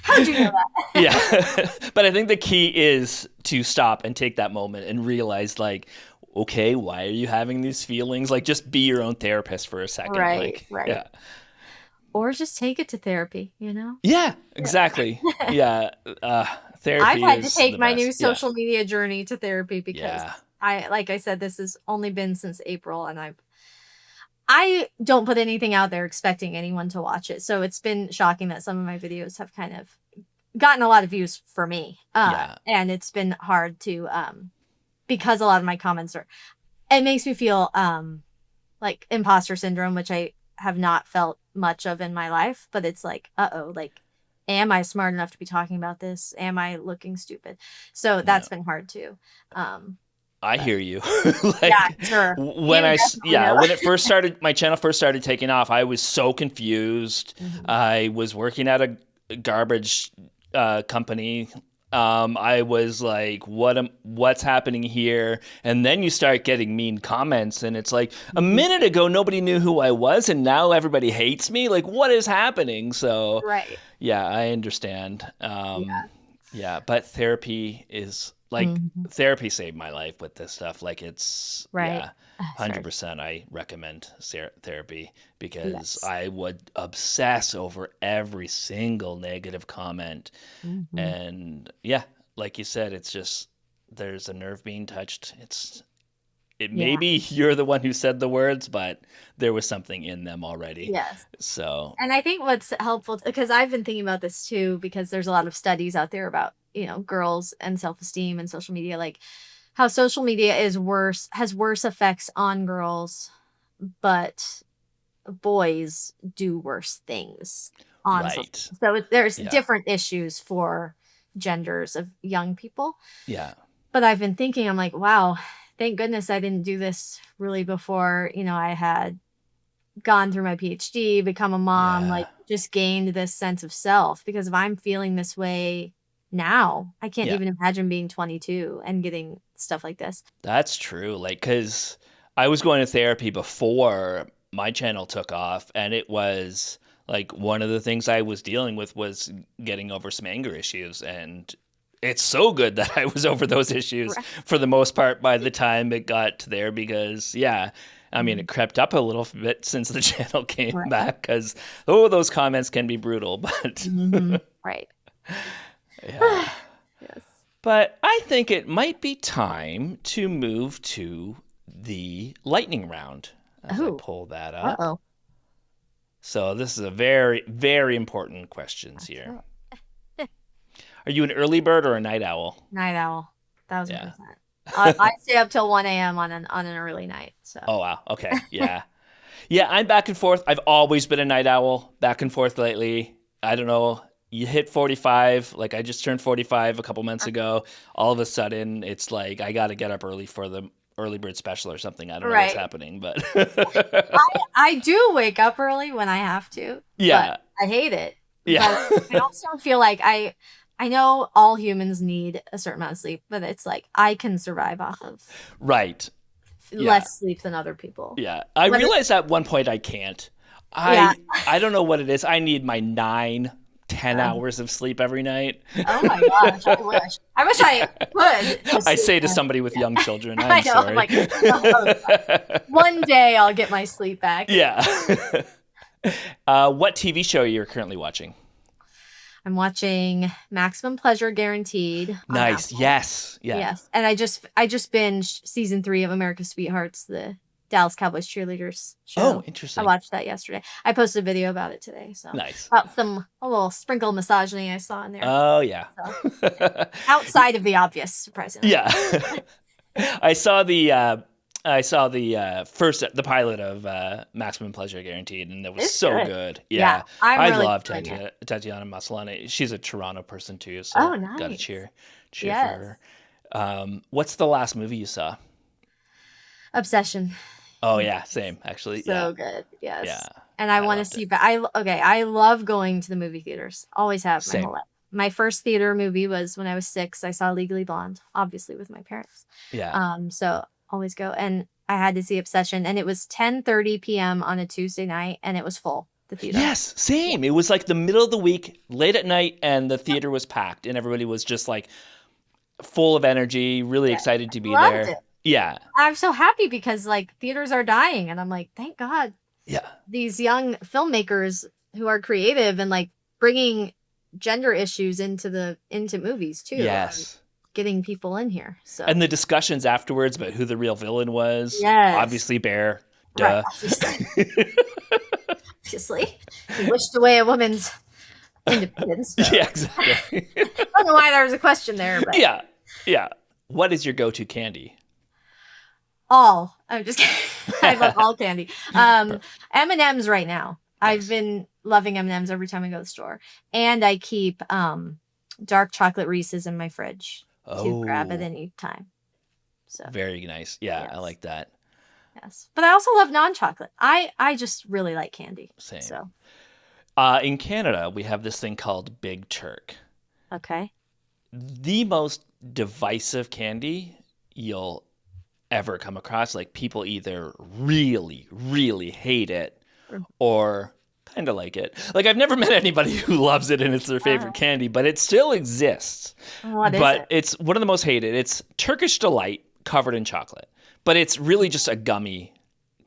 How'd you know that? Yeah. But I think the key is to stop and take that moment and realize like, okay, why are you having these feelings? Like just be your own therapist for a second. Right, Like, right. yeah. Or just take it to therapy, you know? Yeah, exactly. Yeah. I've Therapy had to is take the my new best. Yeah. social media journey to therapy because Yeah. like I said, this has only been since April and I don't put anything out there expecting anyone to watch it. So it's been shocking that some of my videos have kind of gotten a lot of views for me. Yeah. And it's been hard to because a lot of my comments it makes me feel like imposter syndrome, which I have not felt much of in my life, but it's like, like, am I smart enough to be talking about this? Am I looking stupid? So Yeah. that's been hard too. I But hear you. yeah, Like sure. when You definitely know. when it first started, my channel first started taking off, I was so confused. Mhm. I was working at a garbage company. I was like, what's happening here? And then you start getting mean comments, and it's like a Mhm. minute ago nobody knew who I was, and now everybody hates me. Like, what is happening? So, Right. yeah, I understand. Yeah. Yeah, but therapy is like Mhm. therapy saved my life with this stuff. Like it's Right. yeah, Sorry. 100% I recommend therapy because Yes. I would obsess over every single negative comment. Mhm. And yeah, like you said, it's just there's a nerve being touched. It Yeah. maybe you're the one who said the words, but there was something in them already. Yes. So, And I think what's helpful, because I've been thinking about this too, because there's a lot of studies out there about, girls and self-esteem and social media, like how social media has worse effects on girls, but boys do worse things on social right. media. So there's Yeah. different issues for genders of young people. Yeah. But I've been thinking, I'm like, wow, thank goodness I didn't do this really before, I had gone through my PhD, become a mom, Yeah. like just gained this sense of self. Because if I'm feeling this way now, I can't Yeah. even imagine being 22 and getting stuff like this. That's true. Like, because I was going to therapy before my channel took off, and it was like one of the things I was dealing with was getting over some anger issues. And it's so good that I was over those issues Right. for the most part by the time it got to there because, yeah, I mean, it crept up a little bit since the channel came Right. back because, oh, those comments can be brutal. But Mhm. Right. yeah. Yes. But I think it might be time to move to the lightning round as I Oh, pull that up. uh-oh. So this is a very, very important questions here. Okay. Are you an early bird or a night owl? Night owl. Yeah. 1000%. I stay up till 1 a.m. on an early night. So Oh, wow. Okay. Yeah. Yeah, I'm back and forth. I've always been a night owl, back and forth lately. I don't know. You hit 45, like I just turned 45 a couple months ago. All of a sudden, it's like I got to get up early for the early bird special or something. I don't know what's right. happening, but I do wake up early when I have to, but yeah. I hate it. Yeah. But I also feel like I know all humans need a certain amount of sleep, but it's like I can survive off of Right. Yeah. less sleep than other people. Yeah. I But realized at one point I can't. yeah. I don't know what it is. I need my 10 Uh, hours of sleep every night. oh my gosh, I wish. I wish I could just I sleep say to more. somebody with young children, I I'm know. I'm sorry. like, oh, one day I'll get my sleep back. Yeah. What TV show are you currently watching? I'm watching Maximum Pleasure Guaranteed on Nice. Apple. Yes. Yeah. Yes. And I just binged season 3 of America's Sweethearts, the Dallas Cowboys cheerleaders show. Oh, I interesting. watched that yesterday. I posted a video about it today. So Nice. about a little sprinkle of misogyny I saw in there. Oh, yeah. So, outside of the obvious, surprisingly. Yeah. I saw the pilot of Maximum Pleasure Guaranteed, and it was It's so good. good. Yeah, Yeah. I'm I really love enjoying it. Tatiana Maslany. She's a Toronto person too, so Oh, gotta nice. cheer Yes. for her. What's the last movie you saw? Obsession. Oh yeah, same actually. So good. Yes. Yeah. And I want to loved see it. but I love going to the movie theaters. Always have my Same. whole life. My first theater movie was when I was 6. I saw Legally Blonde, obviously with my parents. Yeah. So always go. And I had to see Obsession, and it was 10:30 p.m. on a Tuesday night, and it was full. The theater. Yes, same. It was like the middle of the week, late at night, and the theater was packed, and everybody was just like full of energy, really excited to be Loved there. it. Yeah. I'm so happy because like theaters are dying, and I'm like, thank God. Yeah. These young filmmakers who are creative and like bringing gender issues into movies too. Yes. Getting people in here. So And the discussions afterwards about who the real villain was. Yes. Obviously Bear. Duh. Right, obviously. He wished away a woman's independence. So. Yeah, exactly. I don't know why there was a question there, but Yeah. What is your go-to candy? all. I'm just kidding. I love all candy. M&M's right now. I've been loving M&M's every time I go to the store. And I keep dark chocolate Reese's in my fridge to grab at any time. So Very nice. Yeah, yes. I like that. Yes. But I also love non-chocolate. I just really like candy. Same. So In Canada, we have this thing called Big Turk. okay. The most divisive candy you'll ever come across. Like people either really, really hate it or kind of like it. Like I've never met anybody who loves it and it's their favorite candy, but it still exists. What is but it? It's one of the most hated. It's Turkish Delight covered in chocolate, but it's really just a gummy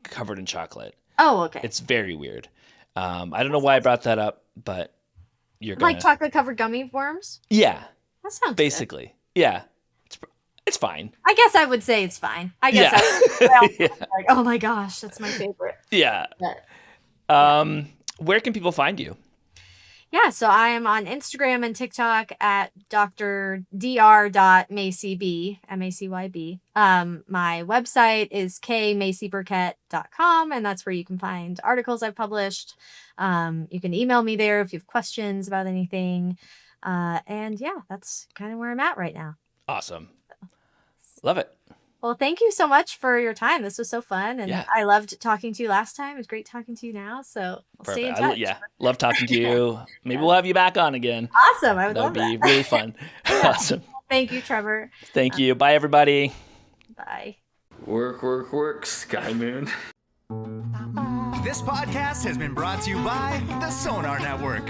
covered in chocolate. Oh, okay. It's very weird. I don't know why I brought that up, but you're gonna... Like chocolate covered gummy worms? Yeah. That sounds basically. Good. Yeah. It's fine. I guess I would say it's fine. I guess I would like, oh my gosh, that's my favorite. Yeah. But, where can people find you? Yeah, so I am on Instagram and TikTok at dr.macyb, M-A-C-Y-B. My website is kmacyburkett.com, and that's where you can find articles I've published. You can email me there if you have questions about anything. And yeah, that's kind of where I'm at right now. Awesome. Love it. Well, thank you so much for your time. This was so fun. And I loved talking to you last time. It was great talking to you now. So we'll stay in touch. Love talking to you. Maybe we'll have you back on again. Awesome. I would love that. That would be really fun. Awesome. Thank you, Trevor. Thank you. Bye, everybody. Bye. Work, Sky Moon. This podcast has been brought to you by the Sonar Network.